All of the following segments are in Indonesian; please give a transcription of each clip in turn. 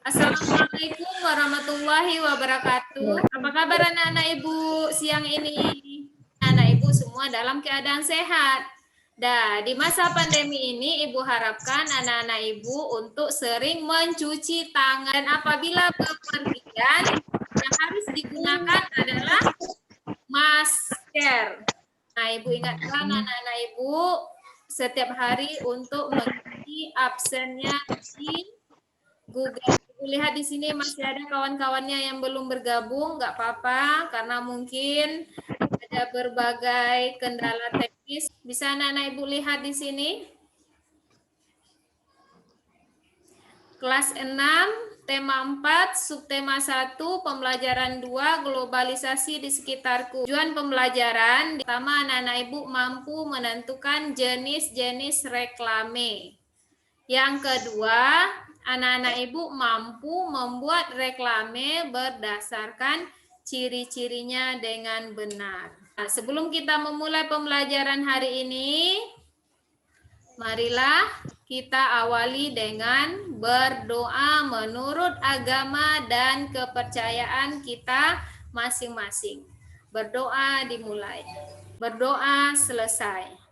Assalamualaikum warahmatullahi wabarakatuh. Apa kabar anak-anak Ibu siang ini? Anak Ibu semua dalam keadaan sehat. Di masa pandemi ini Ibu harapkan anak-anak Ibu untuk sering mencuci tangan. Dan apabila bepergian, yang harus digunakan adalah masker. Nah, Ibu ingatkan anak-anak Ibu setiap hari untuk mengisi absennya di Google. Lihat di sini masih ada kawan-kawannya yang belum bergabung, nggak apa-apa, karena mungkin ada berbagai kendala teknis. Bisa anak-anak Ibu lihat di sini. Kelas 6, tema 4, subtema 1, pembelajaran 2, globalisasi di sekitarku. Tujuan pembelajaran, pertama anak-anak Ibu mampu menentukan jenis-jenis reklame. Yang kedua, anak-anak Ibu mampu membuat reklame berdasarkan ciri-cirinya dengan benar. Nah, sebelum kita memulai pembelajaran hari ini, marilah kita awali dengan berdoa menurut agama dan kepercayaan kita masing-masing. Berdoa dimulai. Berdoa selesai.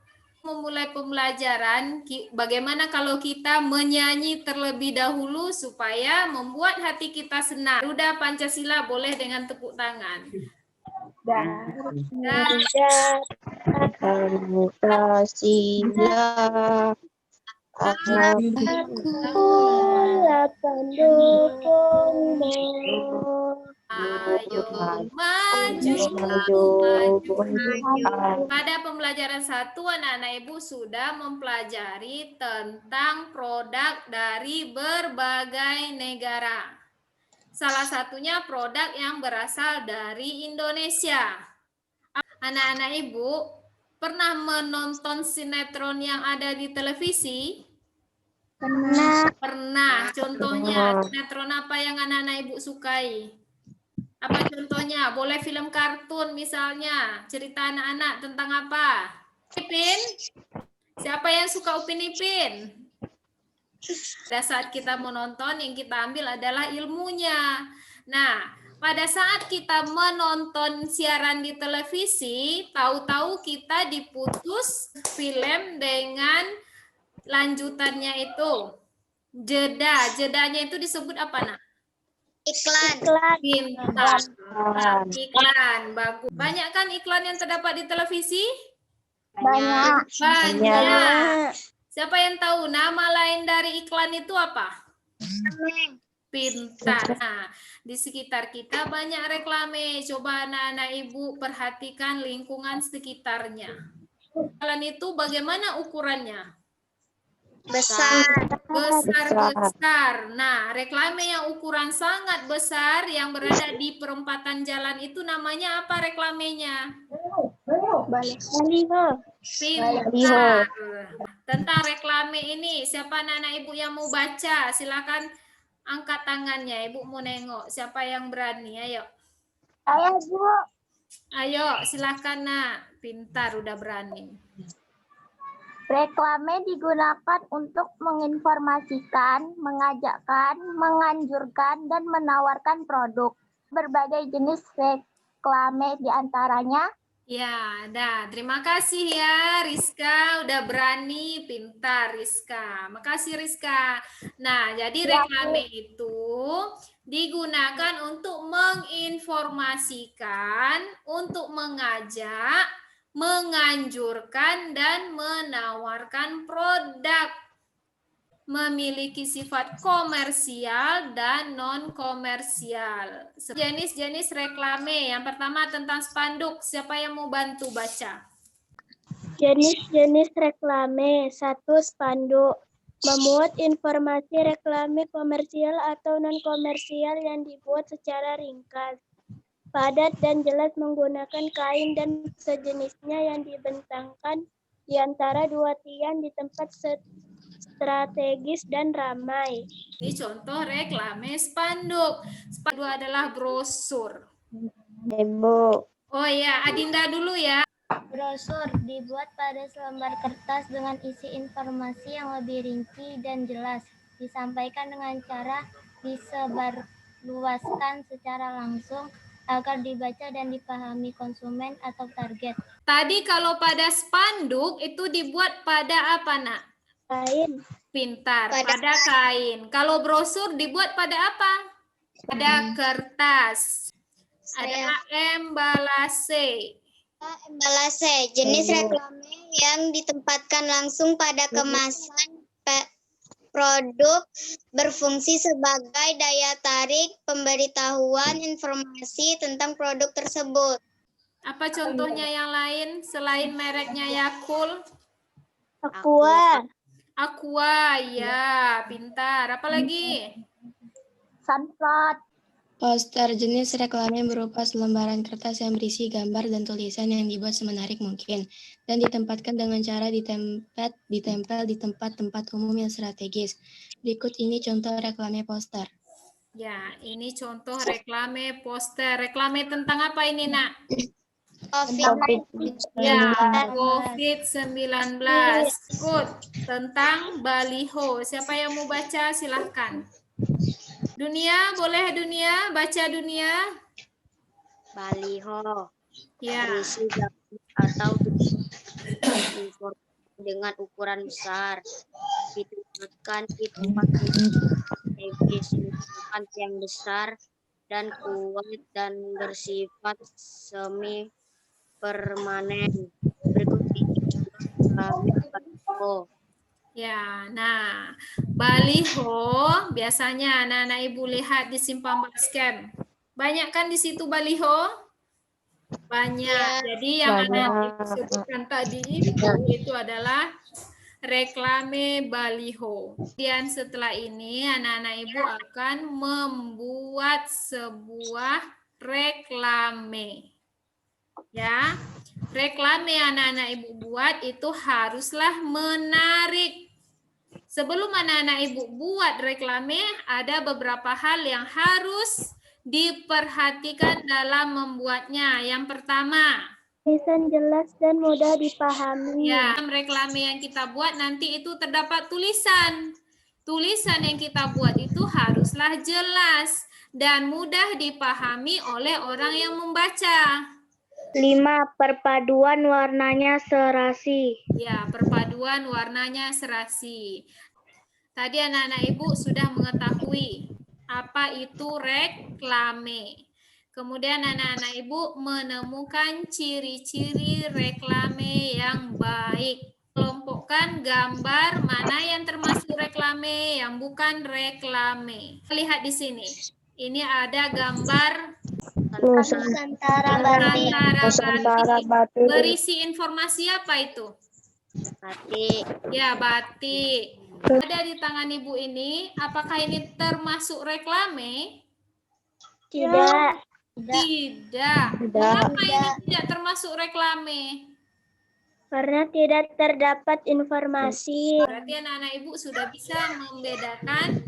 Memulai pembelajaran, bagaimana kalau kita menyanyi terlebih dahulu supaya membuat hati kita senang. Garuda Pancasila boleh dengan tepuk tangan. Garuda Pancasila, aku pendukungmu. Ayo maju. Pada pembelajaran 1, anak-anak Ibu sudah mempelajari tentang produk dari berbagai negara. Salah satunya produk yang berasal dari Indonesia. Anak-anak Ibu pernah menonton sinetron yang ada di televisi? Pernah. Contohnya sinetron apa yang anak-anak Ibu sukai? Apa contohnya? Boleh film kartun misalnya. Cerita anak-anak tentang apa? Ipin? Siapa yang suka Upin Ipin? Pada saat kita menonton, yang kita ambil adalah ilmunya. Nah, pada saat kita menonton siaran di televisi, tahu-tahu kita diputus film dengan lanjutannya itu. Jedanya itu disebut apa, Nak? Iklan. Pintar. Iklan. Bagus. Banyak kan iklan yang terdapat di televisi? Banyak. Siapa yang tahu nama lain dari iklan itu apa? Pintar. Nah, di sekitar kita banyak reklame. Coba anak-anak Ibu perhatikan lingkungan sekitarnya. Iklan itu bagaimana ukurannya? Besar. Nah, reklame yang ukuran sangat besar yang berada di perempatan jalan itu namanya apa reklamenya? Baliho. Pintar. Tentang reklame ini, siapa anak-anak Ibu yang mau baca? Silakan angkat tangannya. Ibu mau nengok. Siapa yang berani? Ayo. Ayah, Bu. Ayo, silakan, Nak. Pintar, udah berani. Reklame digunakan untuk menginformasikan, mengajakkan, menganjurkan, dan menawarkan produk. Berbagai jenis reklame diantaranya. Ya, terima kasih ya Rizka, udah berani, pintar Rizka. Makasih Rizka. Nah, jadi reklame itu digunakan untuk menginformasikan, untuk mengajak, menganjurkan, dan menawarkan produk. Memiliki sifat komersial dan non-komersial. Jenis-jenis reklame. Yang pertama tentang spanduk. Siapa yang mau bantu baca? Jenis-jenis reklame. 1. Spanduk. Memuat informasi reklame komersial atau non-komersial yang dibuat secara ringkas, padat, dan jelas menggunakan kain dan sejenisnya yang dibentangkan di antara dua tiang di tempat strategis dan ramai. Ini contoh reklame spanduk. Spanduk adalah brosur. Ibu. Oh ya, Adinda dulu ya. Brosur dibuat pada selembar kertas dengan isi informasi yang lebih rinci dan jelas. Disampaikan dengan cara disebarluaskan secara langsung agar dibaca dan dipahami konsumen atau target. Tadi kalau pada spanduk itu dibuat pada apa, Nak? Kain. Pintar, Pada pada kain. Kalau brosur dibuat pada apa? Pada kertas. Ada embalase. Embalase, jenis reklame yang ditempatkan langsung pada kemasan produk, berfungsi sebagai daya tarik pemberitahuan informasi tentang produk tersebut. Apa contohnya yang lain selain mereknya Yakult? Aqua. Aqua, ya, pintar. Apa lagi? Sunflower. Poster, jenis reklame berupa selembaran kertas yang berisi gambar dan tulisan yang dibuat semenarik mungkin dan ditempatkan dengan cara ditempel di tempat-tempat umum yang strategis. Berikut ini contoh reklame poster. Ya, ini contoh reklame poster. Reklame tentang apa ini, Nak? COVID. Ya, COVID-19. Good. Tentang baliho. Siapa yang mau baca? Silahkan. Dunia, boleh Dunia? Baca Dunia. Baliho, Ya. berisi gambar atau informasi dengan ukuran besar, ditempatkan di tempat strategis yang besar dan kuat dan bersifat semi permanen. Berikut ini contoh. Ya, nah, baliho biasanya anak-anak ibu lihat di simpang baskem. Banyak kan di situ baliho? Banyak. Jadi yang anak ibu sebutkan tadi itu adalah reklame baliho. Kemudian setelah ini anak-anak ibu akan membuat sebuah reklame. Ya, reklame yang anak-anak ibu buat itu haruslah menarik. Sebelum anak-anak ibu buat reklame, ada beberapa hal yang harus diperhatikan dalam membuatnya. Yang pertama, Tulisan jelas dan mudah dipahami. ya, reklame yang kita buat nanti itu terdapat tulisan. Tulisan yang kita buat itu haruslah jelas dan mudah dipahami oleh orang yang membaca. 5. Perpaduan warnanya serasi. Ya, perpaduan warnanya serasi. Tadi anak-anak ibu sudah mengetahui apa itu reklame. Kemudian anak-anak ibu menemukan ciri-ciri reklame yang baik. Kelompokkan gambar mana yang termasuk reklame, yang bukan reklame. Lihat di sini. Ini ada gambar Nusantara batik. Berisi informasi apa itu? Batik. Ya, batik. Ada di tangan ibu ini, apakah ini termasuk reklame? Tidak. Tidak. Kenapa ini tidak termasuk reklame? Karena tidak terdapat informasi. Berarti anak-anak ibu sudah bisa membedakan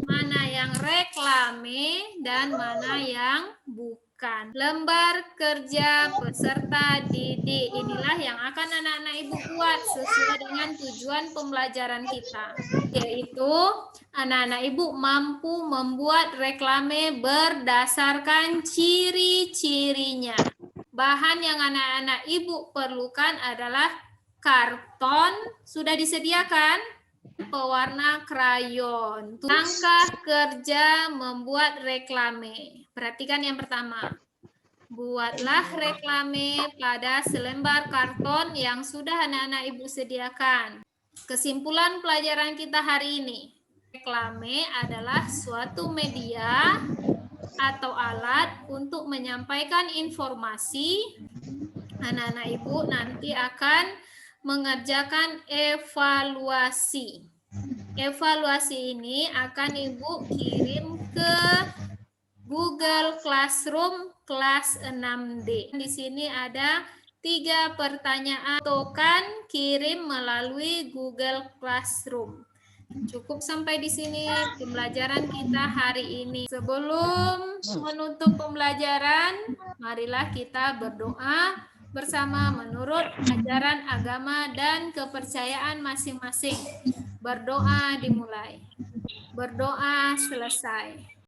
mana yang reklame dan mana yang bukan. Lembar kerja peserta didik. Inilah yang akan anak-anak ibu buat sesuai dengan tujuan pembelajaran kita. Yaitu anak-anak ibu mampu membuat reklame berdasarkan ciri-cirinya. Bahan yang anak-anak ibu perlukan adalah karton, sudah disediakan, pewarna krayon. Langkah kerja membuat reklame. Perhatikan yang pertama. Buatlah reklame pada selembar karton yang sudah anak-anak ibu sediakan. Kesimpulan pelajaran kita hari ini. Reklame adalah suatu media atau alat untuk menyampaikan informasi. Anak-anak ibu nanti akan mengerjakan evaluasi. Evaluasi ini akan ibu kirim ke Google Classroom kelas 6D. Di sini ada 3 pertanyaan. Tokan kirim melalui Google Classroom. Cukup sampai di sini pembelajaran kita hari ini. Sebelum menutup pembelajaran, marilah kita berdoa bersama menurut ajaran agama dan kepercayaan masing-masing. Berdoa dimulai. Berdoa selesai.